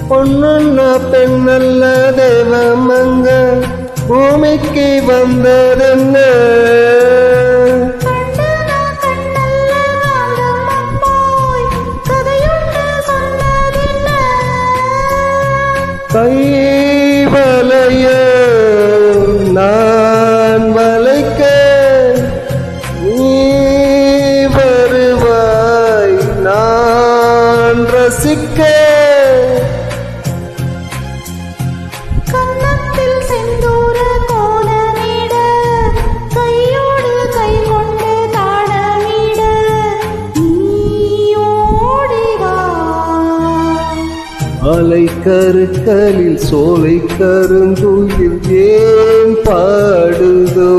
பொண்ணுன்ன பெண்ணல்ல தேவமங்க பூமிக்கு வந்ததென்ன கை வலைய நான் வளைக்க நீ வருவாய் நான் ரசிக்க கன்னத்தில் செந்தூர கோலமிட கையோடு கை கொண்டு தாளமிட நீயோடிவா அலை கருக்களில் சோலை கருந்துயில் ஏன் பாடுதோ